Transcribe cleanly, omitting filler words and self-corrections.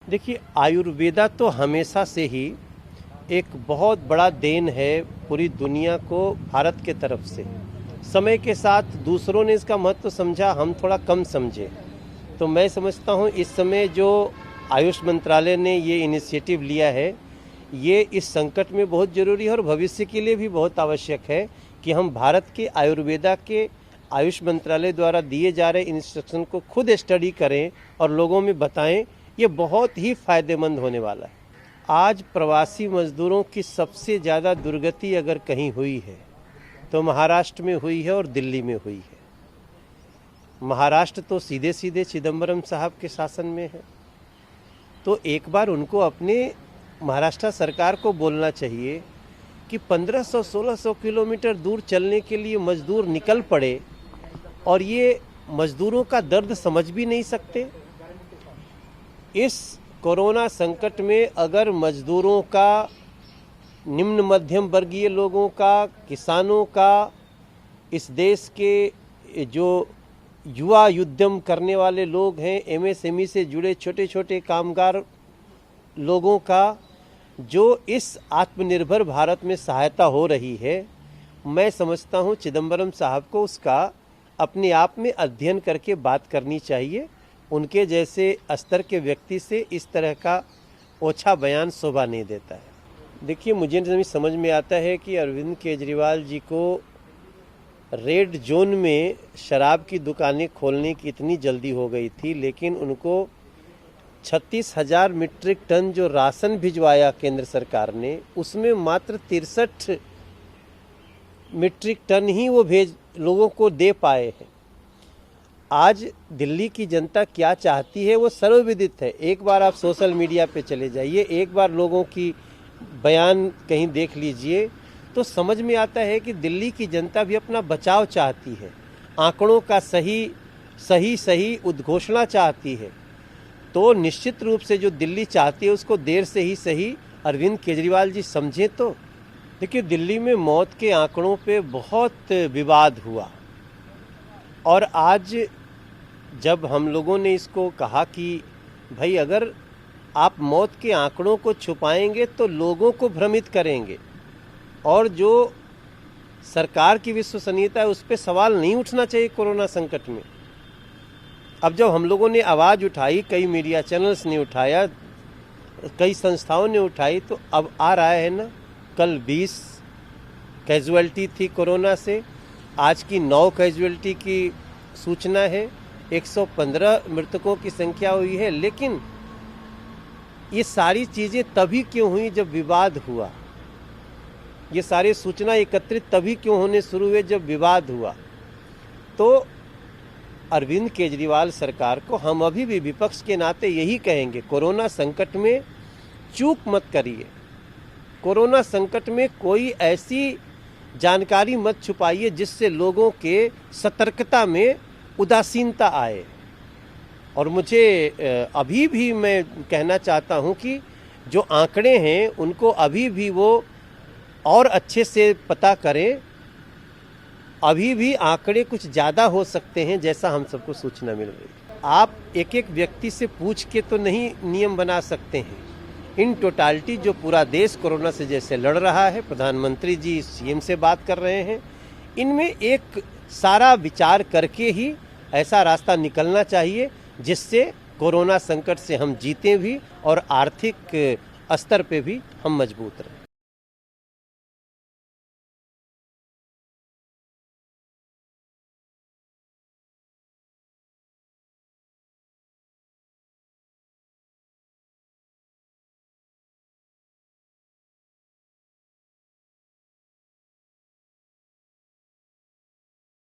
देखिए, आयुर्वेदा तो हमेशा से ही एक बहुत बड़ा देन है पूरी दुनिया को भारत के तरफ से। समय के साथ दूसरों ने इसका महत्व समझा, हम थोड़ा कम समझे। तो मैं समझता हूँ इस समय जो आयुष मंत्रालय ने ये इनिशिएटिव लिया है, ये इस संकट में बहुत ज़रूरी है और भविष्य के लिए भी बहुत आवश्यक है कि हम भारत के आयुर्वेदा के आयुष मंत्रालय द्वारा दिए जा रहे इंस्ट्रक्शन को खुद स्टडी करें और लोगों में बताएं। ये बहुत ही फ़ायदेमंद होने वाला है। आज प्रवासी मजदूरों की सबसे ज़्यादा दुर्गति अगर कहीं हुई है तो महाराष्ट्र में हुई है और दिल्ली में हुई है। महाराष्ट्र तो सीधे सीधे चिदम्बरम साहब के शासन में है, तो एक बार उनको अपने महाराष्ट्र सरकार को बोलना चाहिए कि 1500-1600 किलोमीटर दूर चलने के लिए मजदूर निकल पड़े और ये मजदूरों का दर्द समझ भी नहीं सकते। इस कोरोना संकट में अगर मजदूरों का, निम्न मध्यम वर्गीय लोगों का, किसानों का, इस देश के जो युवा उद्यम करने वाले लोग हैं, एमएसएमई से जुड़े छोटे छोटे कामगार लोगों का, जो इस आत्मनिर्भर भारत में सहायता हो रही है, मैं समझता हूँ चिदम्बरम साहब को उसका अपने आप में अध्ययन करके बात करनी चाहिए। उनके जैसे स्तर के व्यक्ति से इस तरह का ओछा बयान शोभा नहीं देता है। देखिए, मुझे नहीं समझ में आता है कि अरविंद केजरीवाल जी को रेड जोन में शराब की दुकानें खोलने की इतनी जल्दी हो गई थी, लेकिन उनको 36,000 मीट्रिक टन जो राशन भिजवाया केंद्र सरकार ने, उसमें मात्र 63 मीट्रिक टन ही वो लोगों को दे पाए हैं। आज दिल्ली की जनता क्या चाहती है वो सर्वविदित है। एक बार आप सोशल मीडिया पे चले जाइए, एक बार लोगों की बयान कहीं देख लीजिए, तो समझ में आता है कि दिल्ली की जनता भी अपना बचाव चाहती है, आंकड़ों का सही उद्घोषणा चाहती है। तो निश्चित रूप से जो दिल्ली चाहती है उसको देर से ही सही अरविंद केजरीवाल जी समझें। तो देखिए, दिल्ली में मौत के आंकड़ों पे बहुत विवाद हुआ और आज जब हम लोगों ने इसको कहा कि भाई अगर आप मौत के आंकड़ों को छुपाएंगे तो लोगों को भ्रमित करेंगे और जो सरकार की विश्वसनीयता है उस पर सवाल नहीं उठना चाहिए कोरोना संकट में। अब जब हम लोगों ने आवाज़ उठाई, कई मीडिया चैनल्स ने उठाया, कई संस्थाओं ने उठाई, तो अब आ रहा है ना, कल 20 कैजुअल्टी थी कोरोना से, आज की 9 कैजुअल्टी की सूचना है, 115 मृतकों की संख्या हुई है। लेकिन ये सारी चीज़ें तभी क्यों हुई जब विवाद हुआ, ये सारी सूचना एकत्रित तभी क्यों होने शुरू हुए जब विवाद हुआ। तो अरविंद केजरीवाल सरकार को हम अभी भी विपक्ष के नाते यही कहेंगे, कोरोना संकट में चूक मत करिए, कोरोना संकट में कोई ऐसी जानकारी मत छुपाइए जिससे लोगों के सतर्कता में उदासीनता आए। और मुझे अभी भी मैं कहना चाहता हूं कि जो आंकड़े हैं उनको अभी भी वो और अच्छे से पता करें। अभी भी आंकड़े कुछ ज़्यादा हो सकते हैं जैसा हम सबको सूचना मिल रही है। आप एक एक व्यक्ति से पूछ के तो नहीं नियम बना सकते हैं। इन टोटालिटी जो पूरा देश कोरोना से जैसे लड़ रहा है, प्रधानमंत्री जी सीएम से बात कर रहे हैं, इनमें एक सारा विचार करके ही ऐसा रास्ता निकलना चाहिए जिससे कोरोना संकट से हम जीतें भी और आर्थिक स्तर पे भी हम मजबूत रहें।